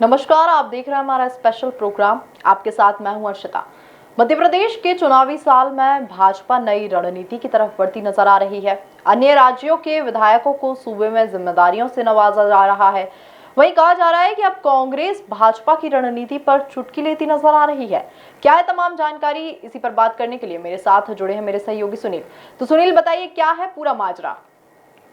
नमस्कार, आप देख रहे हैं हमारा स्पेशल प्रोग्राम। आपके साथ मैं हूं अर्शिता। मध्य प्रदेश के चुनावी साल में भाजपा नई रणनीति की तरफ बढ़ती नजर आ रही है। अन्य राज्यों के विधायकों को सूबे में जिम्मेदारियों से नवाजा जा रहा है। वहीं कहा जा रहा है कि अब कांग्रेस भाजपा की रणनीति पर चुटकी लेती नजर आ रही है। क्या है तमाम जानकारी, इसी पर बात करने के लिए मेरे साथ जुड़े हैं मेरे सहयोगी सुनील। तो सुनील, बताइए क्या है पूरा माजरा।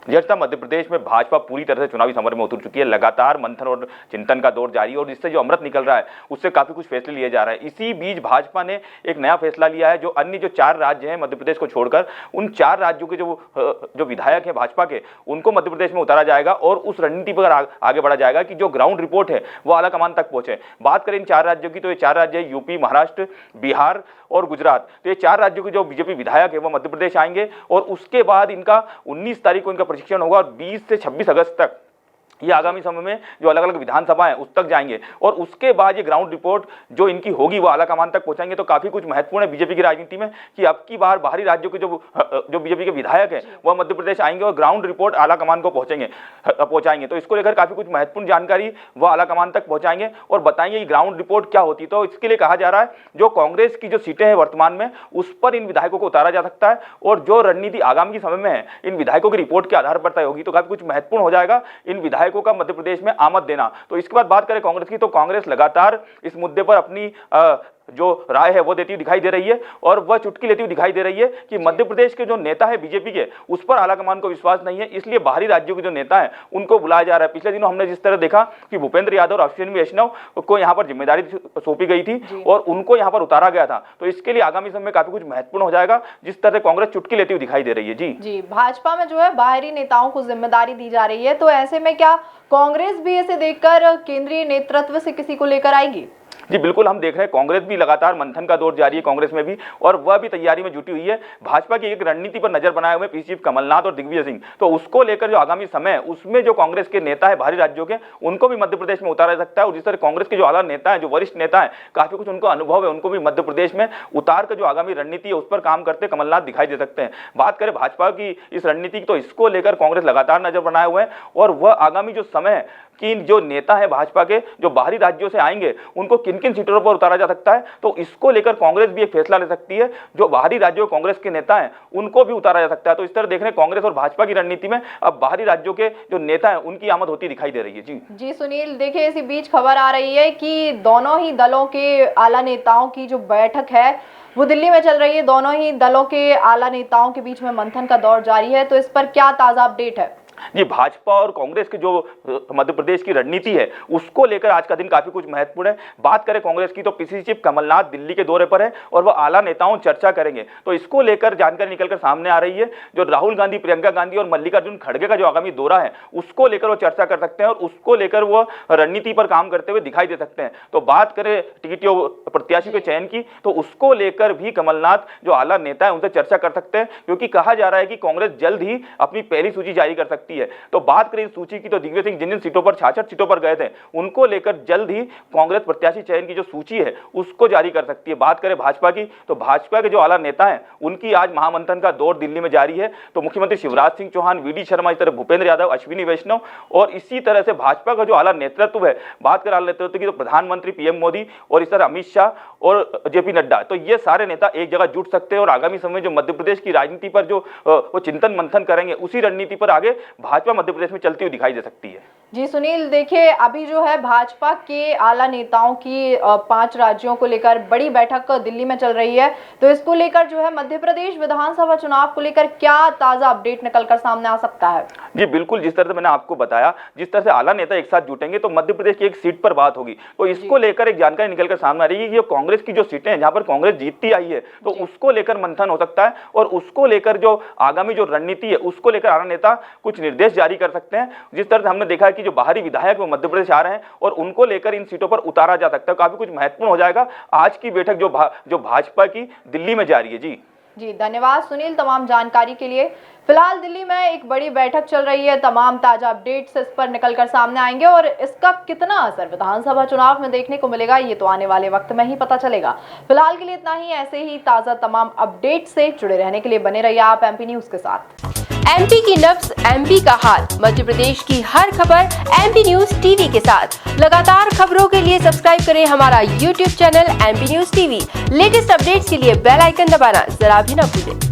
जैसा मध्य प्रदेश में भाजपा पूरी तरह से चुनावी समर में उतर चुकी है। लगातार मंथन और चिंतन का दौर जारी है और इससे जो अमृत निकल रहा है उससे काफी कुछ फैसले लिए जा रहे हैं। इसी बीच भाजपा ने एक नया फैसला लिया है। जो अन्य जो 4 राज्य हैं मध्य प्रदेश को छोड़कर, उन 4 राज्यों के जो विधायक हैं भाजपा के, उनको मध्य प्रदेश में उतारा जाएगा और उस रणनीति पर आगे बढ़ा जाएगा कि जो ग्राउंड रिपोर्ट है वो आला कमान तक पहुंचे। बात करें इन 4 राज्यों की तो ये 4 राज्य है यूपी, महाराष्ट्र, बिहार और गुजरात। तो ये 4 राज्यों के जो बीजेपी विधायक है वो मध्य प्रदेश आएंगे और उसके बाद इनका 19 तारीख को इनका प्रशिक्षण होगा और 20 से 26 अगस्त तक ये आगामी समय में जो अलग अलग विधानसभा है उस तक जाएंगे और उसके बाद ये ग्राउंड रिपोर्ट जो इनकी होगी वो आला कमान तक पहुंचाएंगे। तो काफी कुछ महत्वपूर्ण है बीजेपी की राजनीति में कि अब की बार बाहरी राज्यों के जो बीजेपी के विधायक हैं वह मध्य प्रदेश आएंगे और ग्राउंड रिपोर्ट आला कमान को पहुंचाएंगे। तो इसको लेकर काफी कुछ महत्वपूर्ण जानकारी वो आला कमान तक पहुंचाएंगे और बताएंगे कि ग्राउंड रिपोर्ट क्या होती है। तो इसके लिए कहा जा रहा है जो कांग्रेस की जो सीटें हैं वर्तमान में उस पर इन विधायकों को उतारा जा सकता है और जो रणनीति आगामी के समय में है इन विधायकों की रिपोर्ट के आधार पर तय होगी। तो काफी कुछ महत्वपूर्ण हो जाएगा इन विधायकों का मध्य प्रदेश में आमद देना। तो इसके बाद बात करें कांग्रेस की तो कांग्रेस लगातार इस मुद्दे पर अपनी जो राय है वो देती हुई दिखाई दे रही है और वह चुटकी लेती हुई दिखाई दे रही है कि मध्य प्रदेश के जो नेता है बीजेपी के उस पर आलाकमान को विश्वास नहीं है, इसलिए बाहरी राज्यों के जो नेता है उनको बुलाया जा रहा है। पिछले दिनों हमने जिस तरह देखा कि भूपेंद्र यादव और अश्विनी वैष्णव को यहां पर जिम्मेदारी सौंपी गई थी और उनको यहां पर उतारा गया था। तो इसके लिए आगामी समय में काफी कुछ महत्वपूर्ण हो जाएगा जिस तरह कांग्रेस चुटकी लेती हुई दिखाई दे रही है। जी भाजपा में जो है बाहरी नेताओं को जिम्मेदारी दी जा रही है, तो ऐसे में क्या कांग्रेस भी इसे देखकर केंद्रीय नेतृत्व से किसी को लेकर आएगी? जी बिल्कुल, हम देख रहे हैं कांग्रेस भी लगातार मंथन का दौर जारी है कांग्रेस में भी और वह भी तैयारी में जुटी हुई है। भाजपा की एक रणनीति पर नजर बनाए हुए पीसी चीफ कमलनाथ और दिग्विजय सिंह, तो उसको लेकर जो आगामी समय है उसमें जो कांग्रेस के नेता है बाहरी राज्यों के उनको भी मध्य प्रदेश में उतारा जा सकता है और जिस तरह कांग्रेस के जो आला नेता है, जो वरिष्ठ नेता है, काफी कुछ उनको अनुभव है, उनको भी मध्य प्रदेश में उतार कर जो आगामी रणनीति है उस पर काम करते कमलनाथ दिखाई दे सकते हैं। बात करें भाजपा की इस रणनीति की तो इसको लेकर कांग्रेस लगातार नजर बनाए हुए हैं और वह आगामी जो समय है कि जो नेता है भाजपा के जो बाहरी राज्यों से आएंगे उनको किन किन सीटों पर उतारा जा सकता है, तो इसको लेकर कांग्रेस भी एक फैसला ले सकती है। जो बाहरी राज्यों कांग्रेस के नेता हैं उनको भी उतारा जा सकता है। तो इस तरह देख रहे हैं कांग्रेस और भाजपा की रणनीति में अब बाहरी राज्यों के जो नेता हैं उनकी आमद होती दिखाई दे रही है। जी सुनील, देखिए इसी बीच खबर आ रही है कि दोनों ही दलों के आला नेताओं की जो बैठक है वो दिल्ली में चल रही है। दोनों ही दलों के आला नेताओं के बीच में मंथन का दौर जारी है, तो इस पर क्या ताजा अपडेट है? जी, भाजपा और कांग्रेस की जो मध्य प्रदेश की रणनीति है उसको लेकर आज का दिन काफी कुछ महत्वपूर्ण है। बात करें कांग्रेस की तो पीसीसी चीफ कमलनाथ दिल्ली के दौरे पर है और वह आला नेताओं चर्चा करेंगे। तो इसको लेकर जानकारी निकलकर सामने आ रही है जो राहुल गांधी, प्रियंका गांधी और मल्लिकार्जुन खड़गे का जो आगामी दौरा है उसको लेकर वो चर्चा कर सकते हैं और उसको लेकर वो रणनीति पर काम करते हुए दिखाई दे सकते हैं। तो बात करें टिकट प्रत्याशी के चयन की तो उसको लेकर भी कमलनाथ जो आला नेता है उनसे चर्चा कर सकते हैं, क्योंकि कहा जा रहा है कि कांग्रेस जल्द ही अपनी पहली सूची जारी कर सकती है। तो बात करें इस सूची की तो दिग्विजय सिंह जिन जिन सीटों पर 66 सीटों पर गए थे उनको लेकर जल्द ही कांग्रेस प्रत्याशी चयन की जो सूची है उसको जारी कर सकती है। बात करें भाजपा की तो भाजपा के जो आला नेता हैं उनकी आज महामंथन का दौर दिल्ली में जारी है। तो मुख्यमंत्री शिवराज सिंह चौहान, वीडी शर्मा, इस तरह भूपेंद्र यादव, अश्विनी वैष्णव और इसी तरह से भाजपा का जो आला नेतृत्व है, बात करें आला नेतृत्व की तो प्रधानमंत्री पीएम मोदी और इस तरह अमित शाह और जेपी नड्डा, तो ये सारे नेता एक जगह जुट सकते हैं और आगामी समय जो मध्य प्रदेश की राजनीति पर जो वो चिंतन मंथन करेंगे उसी रणनीति पर आगे भाजपा मध्य प्रदेश में चलती हुई दिखाई दे सकती है। जी सुनील, देखिए अभी जो है भाजपा के आला नेताओं की 5 राज्यों को लेकर बड़ी बैठक दिल्ली में चल रही है, तो इसको लेकर जो है मध्य प्रदेश विधानसभा चुनाव को लेकर क्या ताजा अपडेट निकलकर सामने आ सकता है? जी बिल्कुल, जिस तरह से मैंने आपको बताया, जिस तरह से आला नेता एक साथ जुटेंगे तो मध्य प्रदेश की एक सीट पर बात होगी। तो इसको लेकर एक जानकारी निकलकर सामने आ रही है कि कांग्रेस की जो सीटें हैं जहां पर कांग्रेस जीतती आई है तो उसको लेकर मंथन हो सकता है और उसको लेकर जो आगामी जो रणनीति है उसको लेकर आला नेता कुछ निर्देश जारी कर सकते हैं। जिस तरह से हमने देखा है कि जो बाहरी विधायक वो मध्य प्रदेश आ रहे हैं और उनको लेकर इन सीटों पर उतारा जा सकता है। काफी कुछ महत्वपूर्ण हो जाएगा आज की बैठक जो भाजपा की दिल्ली में जारी है। जी धन्यवाद सुनील तमाम जानकारी के लिए। फिलहाल दिल्ली में एक बड़ी बैठक चल रही है, तमाम ताजा अपडेट्स इस पर निकलकर सामने आएंगे और इसका कितना असर विधानसभा चुनाव में देखने को मिलेगा ये तो आने वाले वक्त में ही पता चलेगा। फिलहाल के लिए इतना ही। ऐसे ही ताजा तमाम अपडेट से जुड़े रहने के लिए बने रहिए आप एमपी न्यूज के साथ। एमपी की नब्ज, एमपी का हाल, मध्य प्रदेश की हर खबर एमपी न्यूज टीवी के साथ। लगातार खबरों के लिए सब्सक्राइब करें हमारा YouTube channel MP news TV. Latest updates के लिए बेल आइकन दबाना जरा भी न भूलें।